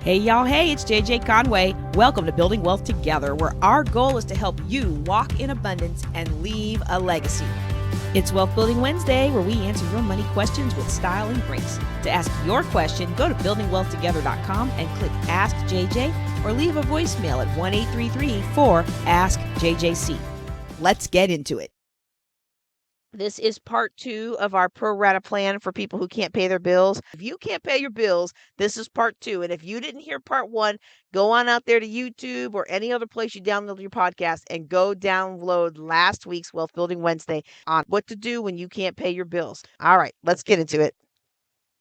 Hey y'all, hey, it's JJ Conway. Welcome to Building Wealth Together, where our goal is to help you walk in abundance and leave a legacy. It's Wealth Building Wednesday, where we answer your money questions with style and grace. To ask your question, go to buildingwealthtogether.com and click Ask JJ or leave a voicemail at 1-833-4-ASK-JJC. Let's get into it. This is part 2 of our pro rata plan for people who can't pay their bills. If you can't pay your bills, this is part 2. And if you didn't hear part 1, go on out there to YouTube or any other place you download your podcast and go download last week's Wealth Building Wednesday on what to do when you can't pay your bills. All right, let's get into it.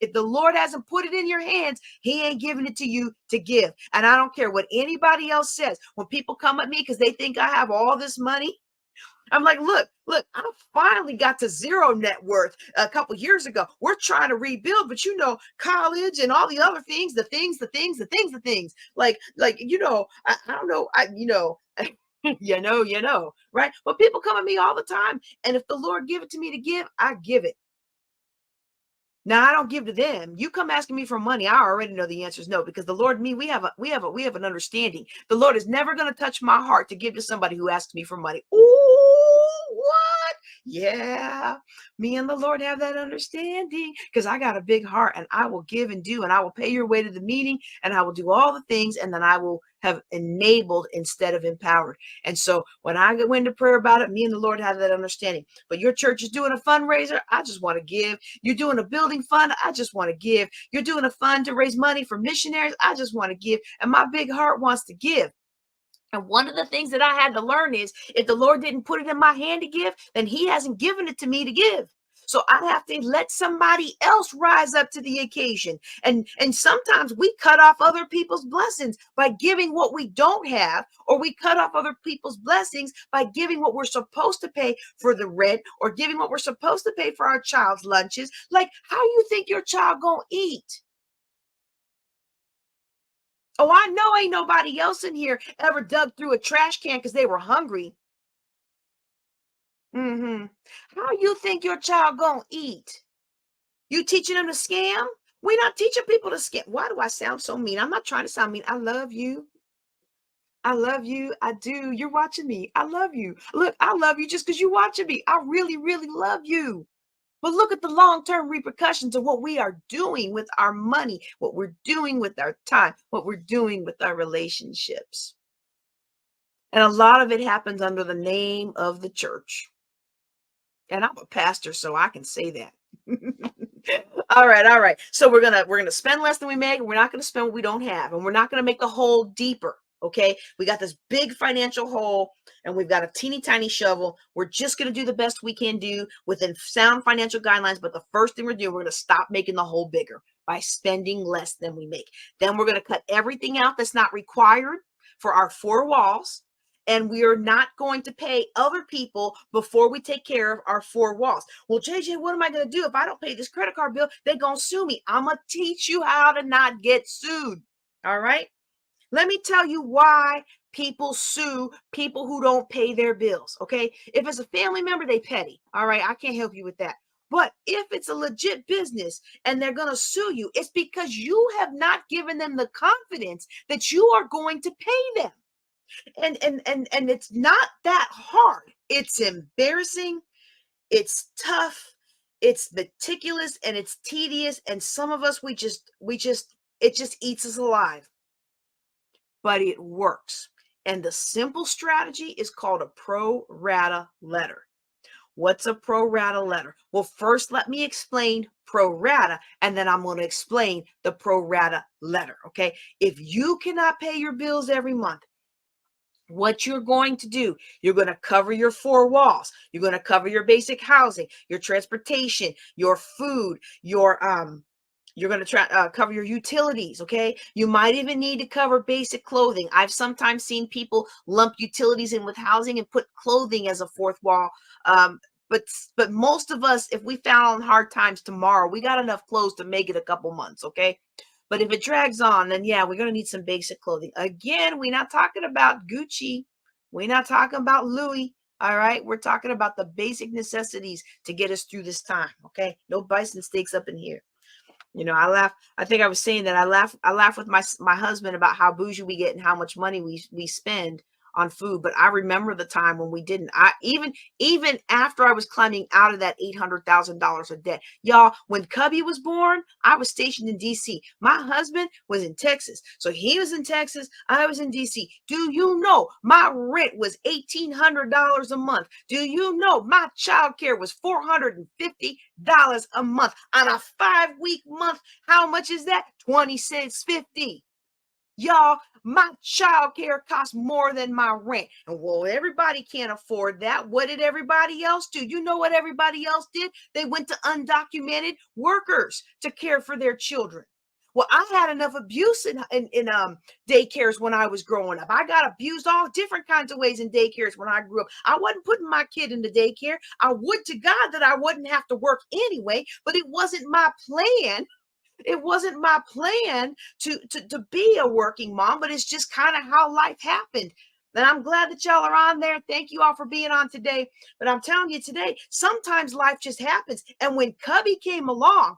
If the Lord hasn't put it in your hands, he ain't giving it to you to give. And I don't care what anybody else says. When people come at me because they think I have all this money, I'm like, look, I finally got to zero net worth a couple years ago. We're trying to rebuild, but college and all the other things, the things. Like, I don't know. Right? But people come at me all the time. And if the Lord give it to me to give, I give it. Now I don't give to them. You come asking me for money, I already know the answer is no, because the Lord and me, we have an understanding. The Lord is never going to touch my heart to give to somebody who asks me for money. Ooh, what? Yeah, me and the Lord have that understanding because I got a big heart and I will give and do, and I will pay your way to the meeting and I will do all the things, and then I will have enabled instead of empowered. And so when I go into prayer about it, me and the Lord have that understanding. But your church is doing a fundraiser, I just want to give. You're doing a building fund, I just want to give. You're doing a fund to raise money for missionaries, I just want to give. And my big heart wants to give. And one of the things that I had to learn is if the Lord didn't put it in my hand to give, then he hasn't given it to me to give. So I have to let somebody else rise up to the occasion. And sometimes we cut off other people's blessings by giving what we don't have, or we cut off other people's blessings by giving what we're supposed to pay for the rent, or giving what we're supposed to pay for our child's lunches. Like, how you think your child gonna eat? Oh, I know ain't nobody else in here ever dug through a trash can because they were hungry. How you think your child gonna eat? You teaching them to scam? We're not teaching people to scam. Why do I sound so mean? I'm not trying to sound mean. I love you. I love you. I do. You're watching me. I love you. Look, I love you just because you're watching me. I really, really love you. But look at the long-term repercussions of what we are doing with our money, what we're doing with our time, what we're doing with our relationships. And a lot of it happens under the name of the church. And I'm a pastor, so I can say that. All right. So we're gonna spend less than we make, and we're not gonna spend what we don't have, and we're not gonna make the hole deeper. Okay, we got this big financial hole, and we've got a teeny tiny shovel. We're just gonna do the best we can do within sound financial guidelines. But the first thing we're doing, we're gonna stop making the hole bigger by spending less than we make. Then we're gonna cut everything out that's not required for our four walls. And we are not going to pay other people before we take care of our four walls. Well, JJ, what am I going to do if I don't pay this credit card bill? They're going to sue me. I'm going to teach you how to not get sued. All right. Let me tell you why people sue people who don't pay their bills. Okay. If it's a family member, they petty. All right. I can't help you with that. But if it's a legit business and they're going to sue you, it's because you have not given them the confidence that you are going to pay them. And it's not that hard. It's embarrassing, it's tough, it's meticulous, and it's tedious. And some of us, it just eats us alive. But it works. And the simple strategy is called a pro rata letter. What's a pro rata letter? Well, first let me explain pro rata, and then I'm going to explain the pro rata letter. Okay. If you cannot pay your bills every month, what you're going to do, you're going to cover your four walls. You're going to cover your basic housing, your transportation, your food, you're going to cover your utilities. Okay. You might even need to cover basic clothing. I've sometimes seen people lump utilities in with housing and put clothing as a fourth wall. But most of us, if we found on hard times tomorrow, we got enough clothes to make it a couple months. Okay. But if it drags on, then yeah, we're going to need some basic clothing. Again, we're not talking about Gucci. We're not talking about Louis. All right. We're talking about the basic necessities to get us through this time. Okay. No bison steaks up in here. I laugh. I think I was saying that I laugh with my husband about how bougie we get and how much money we spend on food. But I remember the time when we didn't. I even after I was climbing out of that $800,000 of debt, y'all. When Cubby was born, I was stationed in D.C. My husband was in Texas, so he was in Texas. I was in D.C. Do you know my rent was $1,800 a month? Do you know my child care was $450 a month on a 5-week month? How much is that? 2650. Y'all, my child care costs more than my rent. And well, everybody can't afford that. What did everybody else do? You know what everybody else did? They went to undocumented workers to care for their children. Well, I had enough abuse in daycares when I was growing up. I got abused all different kinds of ways in daycares when I grew up. I wasn't putting my kid into daycare. I would to God that I wouldn't have to work anyway, but it wasn't my plan. It wasn't my plan to be a working mom, but it's just kind of how life happened. And I'm glad that y'all are on there. Thank you all for being on today. But I'm telling you today, sometimes life just happens. And when Cubby came along,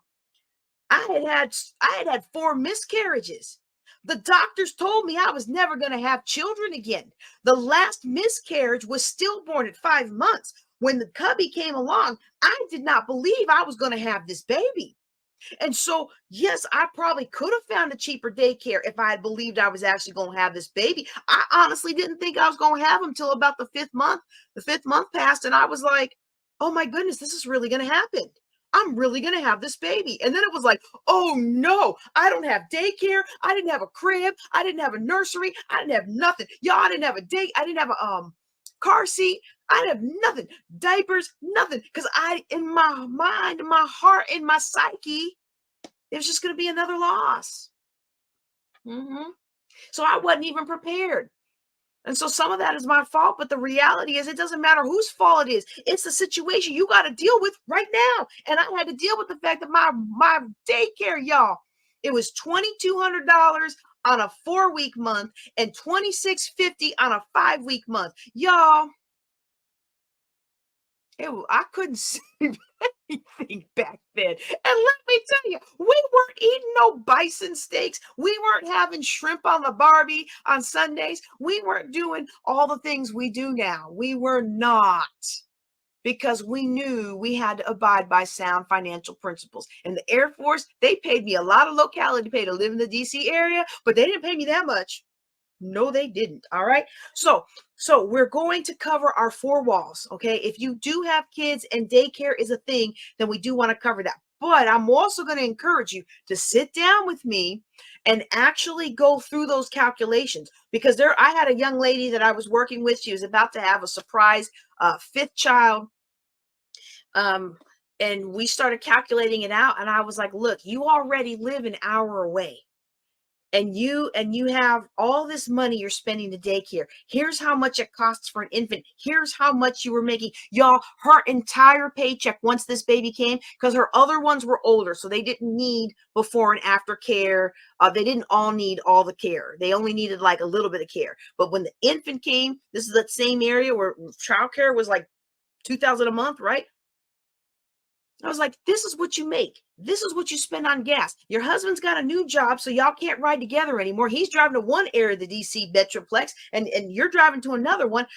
I had had 4 miscarriages. The doctors told me I was never going to have children again. The last miscarriage was stillborn at 5 months. When the Cubby came along, I did not believe I was going to have this baby. And so, yes, I probably could have found a cheaper daycare if I had believed I was actually going to have this baby. I honestly didn't think I was going to have him till about the fifth month. The fifth month passed, and I was like, oh my goodness, this is really going to happen. I'm really going to have this baby. And then it was like, oh no, I don't have daycare. I didn't have a crib. I didn't have a nursery. I didn't have nothing. Y'all, I didn't have a date. I didn't have a car seat. I didn't have nothing. Diapers, nothing. Because in my mind, in my heart, in my psyche, it was just going to be another loss. Mhm. So I wasn't even prepared. And so some of that is my fault, but the reality is it doesn't matter whose fault it is. It's the situation you got to deal with right now. And I had to deal with the fact that my daycare, y'all, it was $2,200 on a 4-week month and $2,650 on a 5-week month. Y'all, I couldn't see anything back then. And let me tell you, we weren't eating no bison steaks. We weren't having shrimp on the Barbie on Sundays. We weren't doing all the things we do now. We were not, because we knew we had to abide by sound financial principles. And the Air Force, they paid me a lot of locality pay to live in the DC area, but they didn't pay me that much. No, they didn't. All right. So we're going to cover our 4 walls. Okay. If you do have kids and daycare is a thing, then we do want to cover that. But I'm also going to encourage you to sit down with me and actually go through those calculations, because I had a young lady that I was working with. She was about to have a surprise 5th child. Um, and we started calculating it out. And I was like, look, you already live an hour away, and you have all this money you're spending to daycare. Here's how much it costs for an infant. Here's how much you were making. Y'all, her entire paycheck once this baby came, because her other ones were older, so they didn't need before and after care. They didn't all need all the care. They only needed like a little bit of care. But when the infant came, this is that same area where child care was like 2,000 a month, right? I was like, this is what you make. This is what you spend on gas. Your husband's got a new job, so y'all can't ride together anymore. He's driving to one area of the DC Metroplex, and you're driving to another one.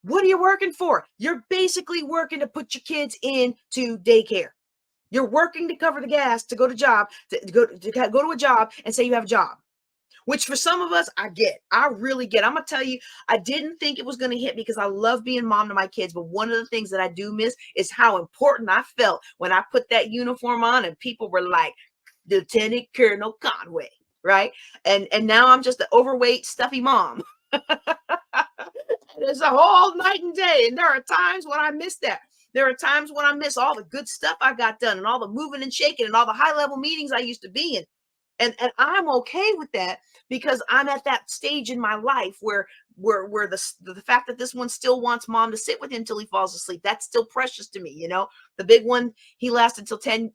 What are you working for? You're basically working to put your kids into daycare. You're working to cover the gas to go to job, to go to a job and say you have a job. Which for some of us, I get. I really get. I'm going to tell you, I didn't think it was going to hit me because I love being mom to my kids. But one of the things that I do miss is how important I felt when I put that uniform on and people were like, Lieutenant Colonel Conway, right? And now I'm just an overweight, stuffy mom. It's a whole night and day. And there are times when I miss that. There are times when I miss all the good stuff I got done and all the moving and shaking and all the high level meetings I used to be in. And I'm okay with that, because I'm at that stage in my life where where the fact that this one still wants mom to sit with him until he falls asleep, that's still precious to me, you know. The big one, he lasted until 10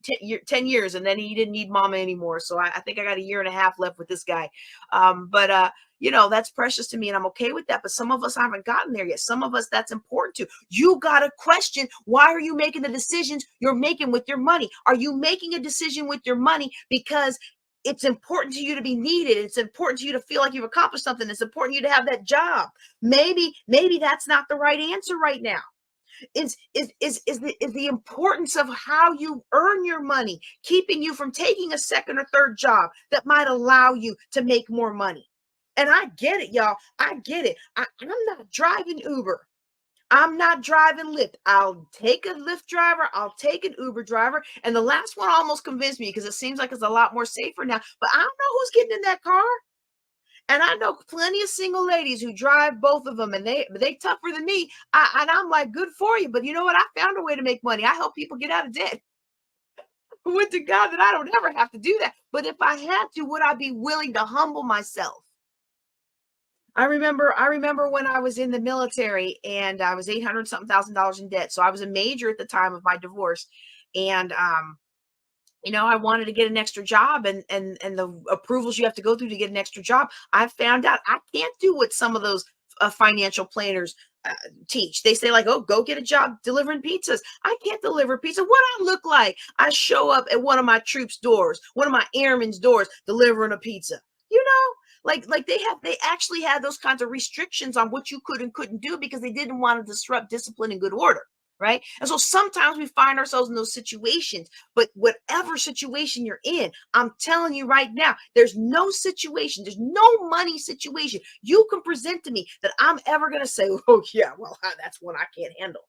years, and then he didn't need mama anymore. So I think I got a year and a half left with this guy. But you know, that's precious to me, and I'm okay with that. But some of us haven't gotten there yet. Some of us, that's important to. You got to question, why are you making the decisions you're making with your money? Are you making a decision with your money because it's important to you to be needed? It's important to you to feel like you've accomplished something. It's important to you to have that job. Maybe that's not the right answer right now. Is the importance of how you earn your money keeping you from taking a second or third job that might allow you to make more money? And I get it, y'all. I get it. I'm not driving Uber. I'm not driving Lyft. I'll take a Lyft driver. I'll take an Uber driver. And the last one almost convinced me because it seems like it's a lot more safer now. But I don't know who's getting in that car. And I know plenty of single ladies who drive both of them, and they tougher than me. And I'm like, good for you. But you know what? I found a way to make money. I help people get out of debt. With to God that I don't ever have to do that. But if I had to, would I be willing to humble myself? I remember when I was in the military and I was 800 something thousand dollars in debt. So I was a major at the time of my divorce. And you know, I wanted to get an extra job, and the approvals you have to go through to get an extra job. I found out I can't do what some of those financial planners uh, teach. They say like, "Oh, go get a job delivering pizzas." I can't deliver pizza. What I look like? I show up at one of my troops' doors, one of my airmen's doors, delivering a pizza. You know, like they actually had those kinds of restrictions on what you could and couldn't do because they didn't want to disrupt discipline and good order. Right. And so sometimes we find ourselves in those situations, but whatever situation you're in, I'm telling you right now, there's no situation, there's no money situation you can present to me that I'm ever going to say, oh, yeah, well, that's one I can't handle.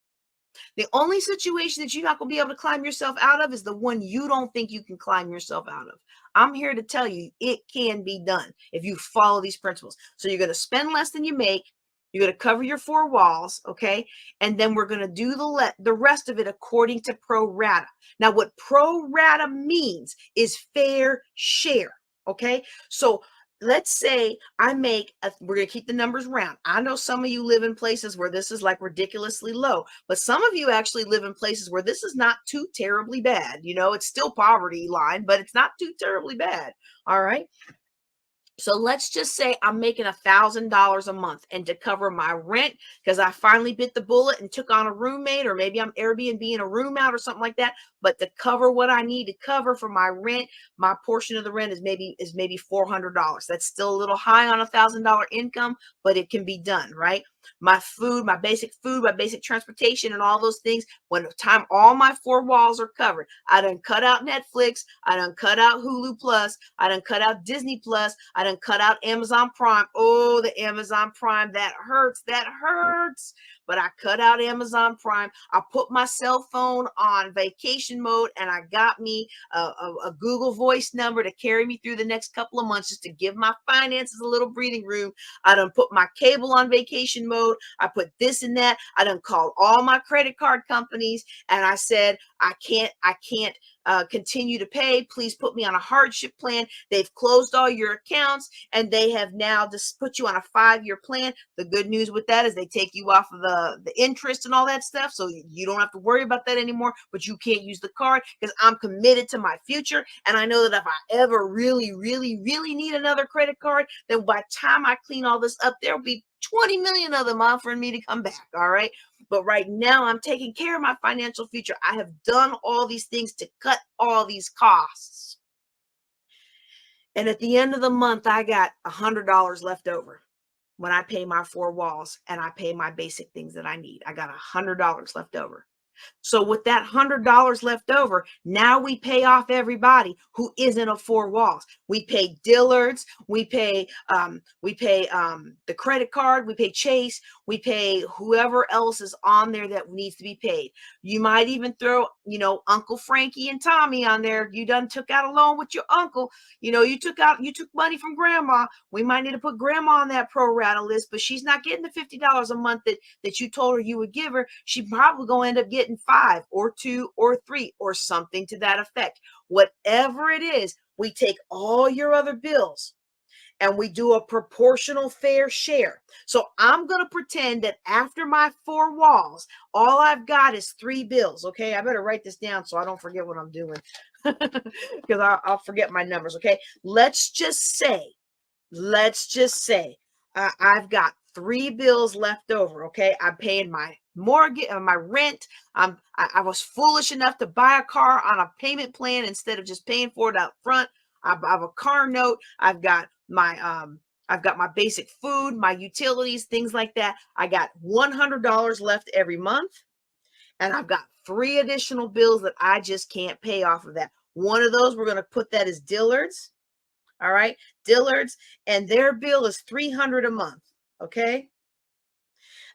The only situation that you're not going to be able to climb yourself out of is the one you don't think you can climb yourself out of. I'm here to tell you it can be done if you follow these principles. So you're going to spend less than you make. You're going to cover your four walls, okay? And then we're going to do the rest of it according to pro rata. Now, what pro rata means is fair share, okay? So let's say we're going to keep the numbers round. I know some of you live in places where this is like ridiculously low, but some of you actually live in places where this is not too terribly bad. You know, it's still poverty line, but it's not too terribly bad. All right. So let's just say I'm making $1,000 a month, and to cover my rent, because I finally bit the bullet and took on a roommate, or maybe I'm Airbnb in a room out or something like that. But to cover what I need to cover for my rent, my portion of the rent is maybe $400. That's still a little high on $1,000 income, but it can be done, right? Food, my basic transportation, and all those things. When the time all my four walls are covered, I done cut out Netflix, I done cut out Hulu Plus, I done cut out Disney Plus, I done cut out Amazon Prime. Oh, the Amazon Prime, that hurts. That hurts. But I cut out Amazon Prime. I put my cell phone on vacation mode, and I got me a Google Voice number to carry me through the next couple of months, just to give my finances a little breathing room. I done put my cable on vacation mode. I put this and that. I done called all my credit card companies, and I said, I can't continue to pay. Please put me on a hardship plan. They've closed all your accounts, and they have now just put you on a 5-year plan. The good news with that is they take you off of the interest and all that stuff. So you don't have to worry about that anymore, but you can't use the card because I'm committed to my future. And I know that if I ever really, really, really need another credit card, then by the time I clean all this up, there'll be 20 million of them offering me to come back. All right. But right now, I'm taking care of my financial future. I have done all these things to cut all these costs. And at the end of the month, I got $100 left over when I pay my four walls and I pay my basic things that I need. I got $100 left over. So with that $100 left over, now we pay off everybody who isn't a four walls. We pay Dillard's, we pay the credit card, we pay Chase, we pay whoever else is on there that needs to be paid. You might even throw, Uncle Frankie and Tommy on there. You done took out a loan with your uncle. You took money from grandma. We might need to put grandma on that pro rata list, but she's not getting the $50 a month that you told her you would give her. She probably gonna end up getting 5 or 2 or 3 or something to that effect. Whatever it is, we take all your other bills and we do a proportional fair share. So I'm going to pretend that after my four walls, all I've got is three bills. Okay. I better write this down so I don't forget what I'm doing because I'll forget my numbers. Okay. Let's just say I've got three bills left over. Okay, I'm paying my mortgage, my rent. I was foolish enough to buy a car on a payment plan instead of just paying for it up front. I have a car note. I've got my basic food, my utilities, things like that. I got $100 left every month, and I've got three additional bills that I just can't pay off of that. One of those, we're going to put that as Dillard's. All right, Dillard's, and their bill is 300 a month. Okay.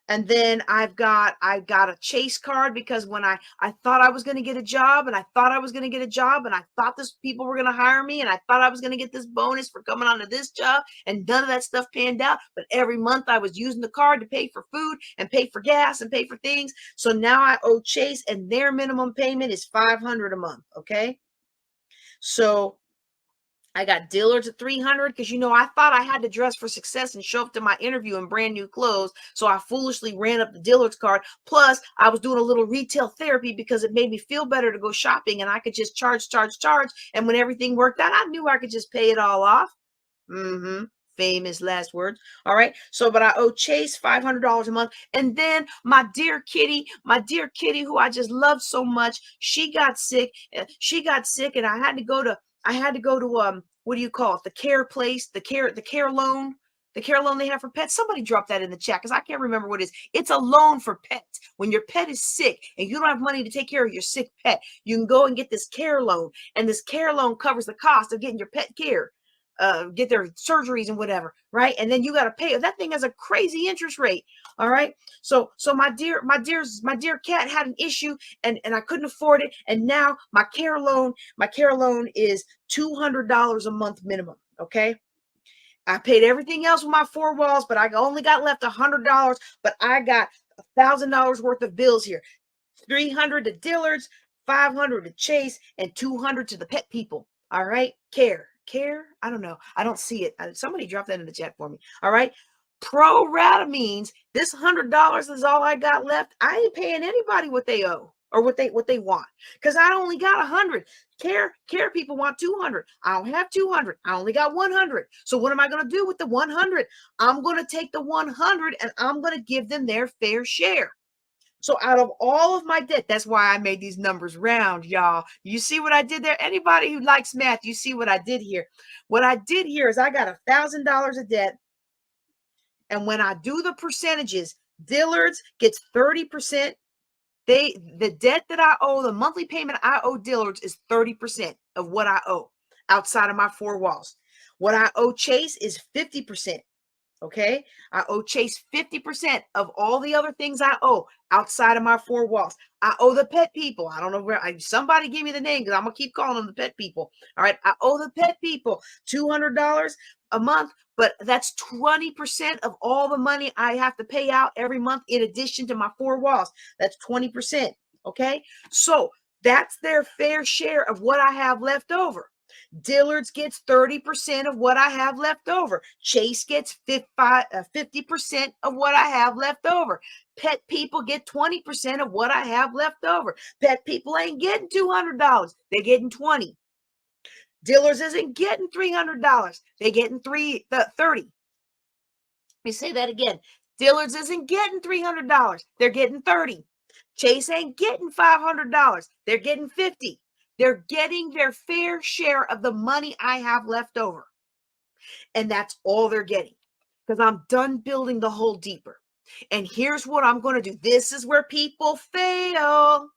And then I got a Chase card because when I thought I was going to get a job, and I thought I was going to get a job, and I thought this people were going to hire me, and I thought I was going to get this bonus for coming onto this job, and none of that stuff panned out. But every month I was using the card to pay for food and pay for gas and pay for things. So now I owe Chase, and their minimum payment is 500 a month. Okay. So I got Dillard's at 300 because I thought I had to dress for success and show up to my interview in brand new clothes. So I foolishly ran up the Dillard's card. Plus, I was doing a little retail therapy because it made me feel better to go shopping, and I could just charge, charge, charge. And when everything worked out, I knew I could just pay it all off. Mm-hmm. Famous last words. All right. So, but I owe Chase $500 a month. And then my dear kitty, who I just love so much, she got sick. She got sick, and I had to go to what do you call it? The care place, the care loan. The care loan they have for pets. Somebody drop that in the chat because I can't remember what it is. It's a loan for pets. When your pet is sick and you don't have money to take care of your sick pet, you can go and get this care loan. And this care loan covers the cost of getting your pet care, get their surgeries and whatever, right? And then you got to pay. That thing has a crazy interest rate. All right. So my dear cat had an issue, and I couldn't afford it. And now my care loan is $200 a month minimum. Okay. I paid everything else with my four walls, but I only got left $100. But I got $1,000 worth of bills here. 300 to Dillard's, 500 to Chase, and 200 to the pet people. All right. Care. I don't know. I don't see it. Somebody drop that in the chat for me. All right. Pro rata means this $100 is all I got left. I ain't paying anybody what they owe or what they want because I only got 100. Care people want 200. I don't have 200. I only got 100. So what am I going to do with the 100? I'm going to take the 100 and I'm going to give them their fair share. So out of all of my debt, that's why I made these numbers round, y'all. You see what I did there? Anybody who likes math, you see what I did here. What I did here is I got $1,000 of debt. And when I do the percentages, Dillard's gets 30%. The debt that I owe, the monthly payment I owe Dillard's is 30% of what I owe outside of my four walls. What I owe Chase is 50%. Okay. I owe Chase 50% of all the other things I owe outside of my four walls. I owe the pet people. I don't know where somebody give me the name because I'm going to keep calling them the pet people. All right. I owe the pet people $200 a month, but that's 20% of all the money I have to pay out every month in addition to my four walls. That's 20%. Okay. So that's their fair share of what I have left over. Dillard's gets 30% of what I have left over. Chase gets 50% of what I have left over. Pet people get 20% of what I have left over. Pet people ain't getting $200. They're getting 20. Dillard's isn't getting $300. They're getting 30. Let me say that again. Dillard's isn't getting $300. They're getting 30. Chase ain't getting $500. They're getting 50. They're getting their fair share of the money I have left over. And that's all they're getting because I'm done building the hole deeper. And here's what I'm going to do. This is where people fail.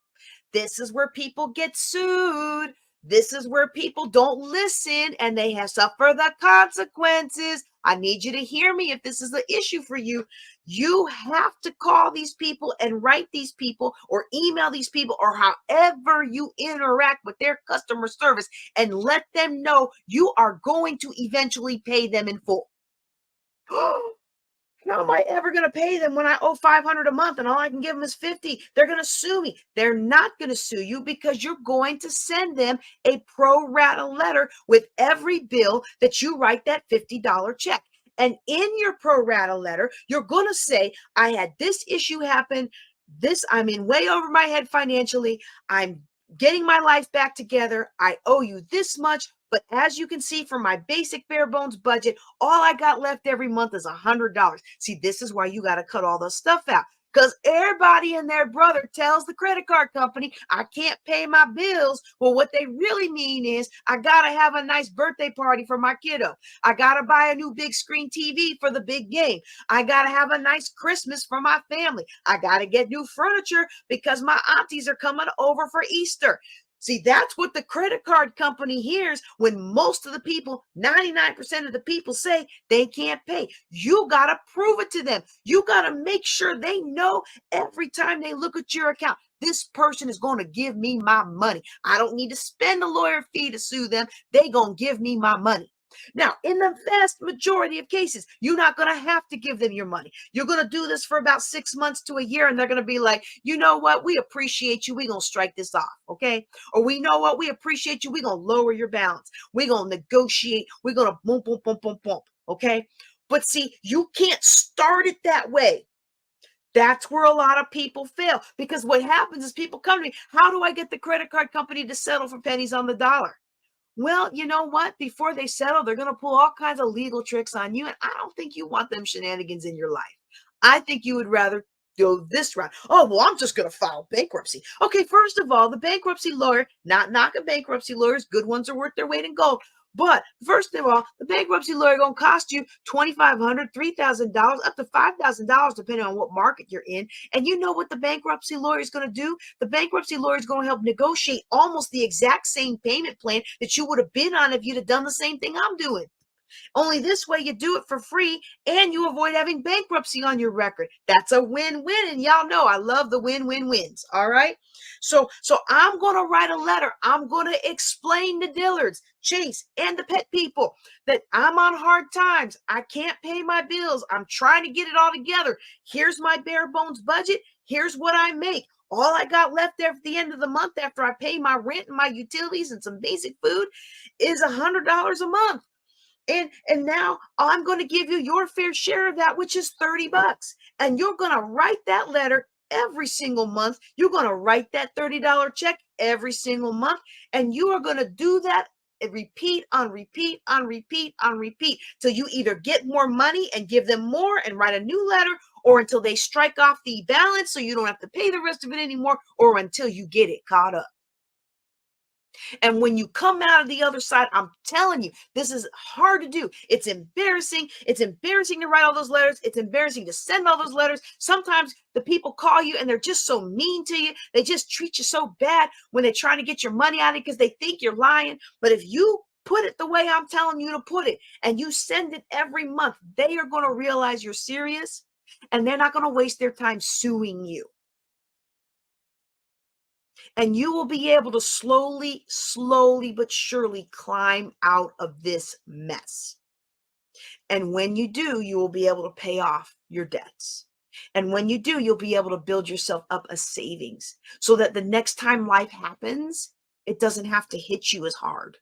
This is where people get sued. This is where people don't listen and they have suffer the consequences. I need you to hear me if this is an issue for you. You have to call these people and write these people or email these people or however you interact with their customer service and let them know you are going to eventually pay them in full. How am I ever going to pay them when I owe 500 a month and all I can give them is 50? They're going to sue me. They're not going to sue you because you're going to send them a pro rata letter with every bill that you write that $50 check. And in your pro rata letter, you're going to say, I had this issue happen. I'm in way over my head financially. I'm getting my life back together. I owe you this much. But as you can see from my basic bare bones budget, all I got left every month is $100. See, this is why you got to cut all the stuff out. Because everybody and their brother tells the credit card company, I can't pay my bills. Well, what they really mean is, I got to have a nice birthday party for my kiddo. I got to buy a new big screen TV for the big game. I got to have a nice Christmas for my family. I got to get new furniture because my aunties are coming over for Easter. See, that's what the credit card company hears when most of the people, 99% of the people say they can't pay. You got to prove it to them. You got to make sure they know every time they look at your account, this person is going to give me my money. I don't need to spend a lawyer fee to sue them. They going to give me my money. Now, in the vast majority of cases, you're not going to have to give them your money. You're going to do this for about 6 months to a year, and they're going to be like, you know what? We appreciate you. We're going to strike this off. Okay. Or we know what? We appreciate you. We're going to lower your balance. We're going to negotiate. We're going to boom, boom, boom, boom, boom. Okay. But see, you can't start it that way. That's where a lot of people fail, because what happens is people come to me, how do I get the credit card company to settle for pennies on the dollar? Well, you know what? Before they settle, they're going to pull all kinds of legal tricks on you. And I don't think you want them shenanigans in your life. I think you would rather go this route. Oh, well, I'm just going to file bankruptcy. Okay, first of all, the bankruptcy lawyer, not knocking bankruptcy lawyers, good ones are worth their weight in gold. But first of all, the bankruptcy lawyer going to cost you $2,500, $3,000, up to $5,000, depending on what market you're in. And you know what the bankruptcy lawyer is going to do? The bankruptcy lawyer is going to help negotiate almost the exact same payment plan that you would have been on if you'd have done the same thing I'm doing. Only this way you do it for free and you avoid having bankruptcy on your record. That's a win-win. And y'all know I love the win-win-wins. All right. So I'm going to write a letter. I'm going to explain to Dillards, Chase, and the pet people that I'm on hard times. I can't pay my bills. I'm trying to get it all together. Here's my bare bones budget. Here's what I make. All I got left there at the end of the month after I pay my rent and my utilities and some basic food is $100 a month. And now I'm going to give you your fair share of that, which is $30. And you're going to write that letter every single month. You're going to write that $30 check every single month. And you are going to do that and repeat on repeat on repeat on repeat till you either get more money and give them more and write a new letter, or until they strike off the balance so you don't have to pay the rest of it anymore, or until you get it caught up. And when you come out of the other side, I'm telling you, this is hard to do. It's embarrassing. It's embarrassing to write all those letters. It's embarrassing to send all those letters. Sometimes the people call you and they're just so mean to you. They just treat you so bad when they're trying to get your money out of it because they think you're lying. But if you put it the way I'm telling you to put it and you send it every month, they are going to realize you're serious and they're not going to waste their time suing you. And you will be able to slowly, slowly, but surely climb out of this mess. And when you do, you will be able to pay off your debts. And when you do, you'll be able to build yourself up a savings so that the next time life happens, it doesn't have to hit you as hard.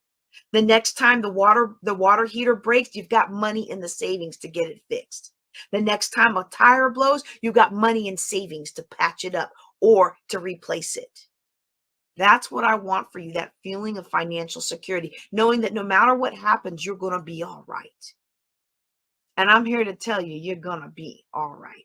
The next time the water heater breaks, you've got money in the savings to get it fixed. The next time a tire blows, you've got money in savings to patch it up or to replace it. That's what I want for you, that feeling of financial security, knowing that no matter what happens, you're going to be all right. And I'm here to tell you, you're going to be all right.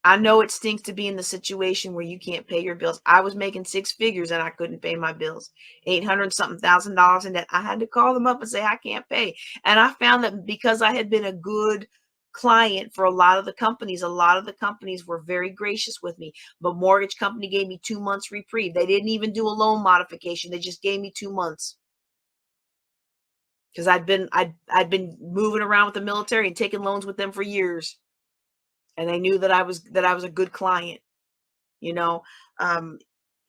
I know it stinks to be in the situation where you can't pay your bills. I was making six figures and I couldn't pay my bills, 800 something thousand dollars in debt. I had to call them up and say, I can't pay. And I found that because I had been a good client for a lot of the companies were very gracious with me. But mortgage company gave me 2 months reprieve. They didn't even do a loan modification. They just gave me 2 months because I'd been moving around with the military and taking loans with them for years. And they knew that I was a good client. You know, um,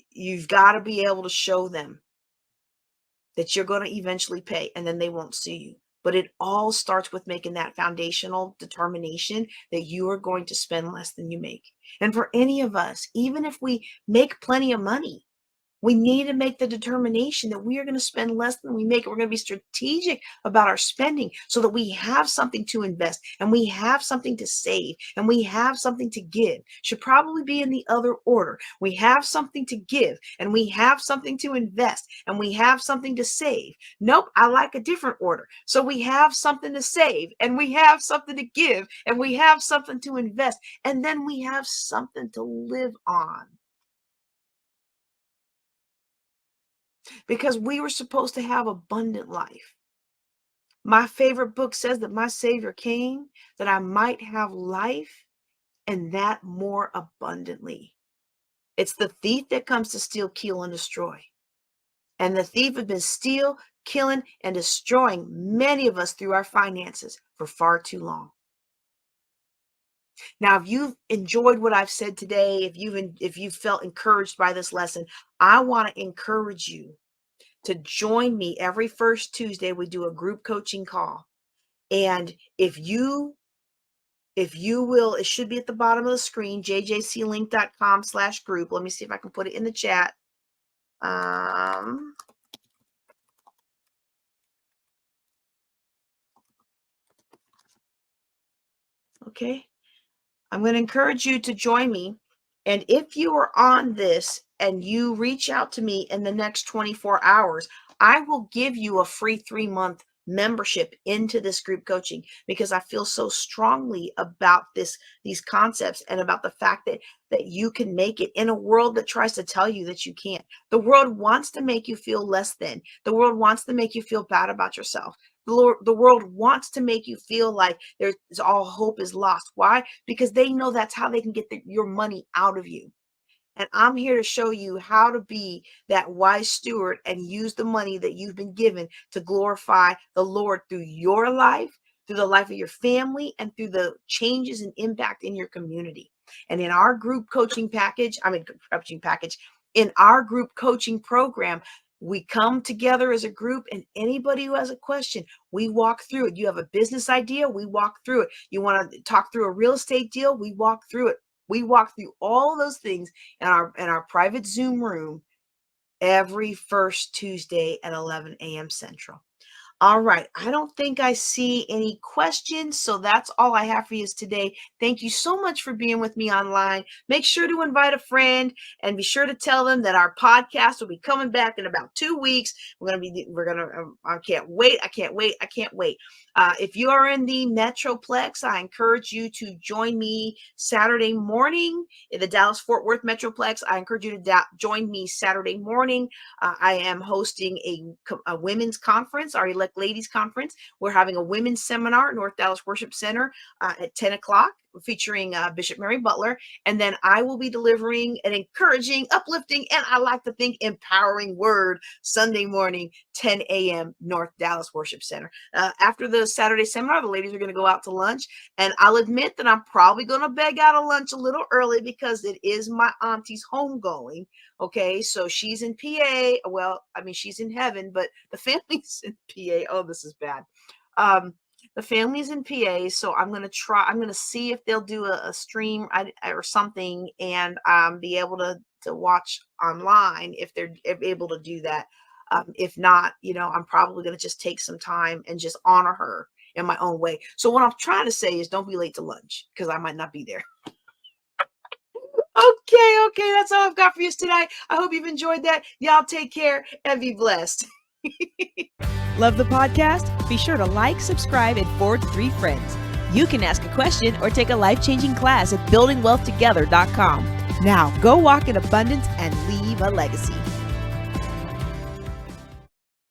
you've got to be able to show them that you're going to eventually pay and then they won't sue you. But it all starts with making that foundational determination that you are going to spend less than you make. And for any of us, even if we make plenty of money, we need to make the determination that we are going to spend less than we make. We're going to be strategic about our spending so that we have something to invest and we have something to save and we have something to give. Should probably be in the other order. We have something to give and we have something to invest and we have something to save. Nope, I like a different order. So we have something to save and we have something to give and we have something to invest and then we have something to live on. Because we were supposed to have abundant life. My favorite book says that my Savior came that I might have life and that more abundantly. It's the thief that comes to steal, kill, and destroy. And the thief has been stealing, killing, and destroying many of us through our finances for far too long. Now, if you've enjoyed what I've said today, if you've felt encouraged by this lesson, I want to encourage you to join me every first Tuesday. We do a group coaching call. And if you will, it should be at the bottom of the screen, jjclink.com/group. Let me see if I can put it in the chat. Okay. I'm going to encourage you to join me. And if you are on this and you reach out to me in the next 24 hours, I will give you a free 3-month membership into this group coaching because I feel so strongly about these concepts and about the fact that you can make it in a world that tries to tell you that you can't. The world wants to make you feel less than. The world wants to make you feel bad about yourself. The world wants to make you feel like there's all hope is lost. Why? Because they know that's how they can get your money out of you. And I'm here to show you how to be that wise steward and use the money that you've been given to glorify the Lord through your life, through the life of your family, and through the changes and impact in your community. And in our group coaching package, in our group coaching program, we come together as a group, and anybody who has a question, we walk through it. You have a business idea, we walk through it. You want to talk through a real estate deal, we walk through it. We walk through all those things in our private Zoom room every first Tuesday at 11 a.m. Central. All right. I don't think I see any questions. So that's all I have for you today. Thank you so much for being with me online. Make sure to invite a friend and be sure to tell them that our podcast will be coming back in about 2 weeks. I can't wait. If you are in the Metroplex, I encourage you to join me Saturday morning in the Dallas-Fort Worth Metroplex. I encourage you to join me Saturday morning. I am hosting a women's conference, our Elect Ladies Conference. We're having a women's seminar at North Dallas Worship Center at 10 o'clock featuring Bishop Mary Butler. And then I will be delivering an encouraging, uplifting, and I like to think empowering word Sunday morning, 10 a.m. North Dallas Worship Center. After the Saturday seminar, the ladies are going to go out to lunch. And I'll admit that I'm probably going to beg out of lunch a little early because it is my auntie's homegoing. Okay, so she's in PA. Well, I mean, she's in heaven, but the family's in PA. Oh, this is bad. The family's in PA, so I'm going to see if they'll do a stream or something and be able to watch online if they're able to do that. If not, I'm probably going to just take some time and just honor her in my own way. So what I'm trying to say is don't be late to lunch because I might not be there. Okay, that's all I've got for you today. I hope you've enjoyed that. Y'all take care and be blessed. Love the podcast? Be sure to like, subscribe, and forward to 3 friends. You can ask a question or take a life-changing class at buildingwealthtogether.com. Now, go walk in abundance and leave a legacy.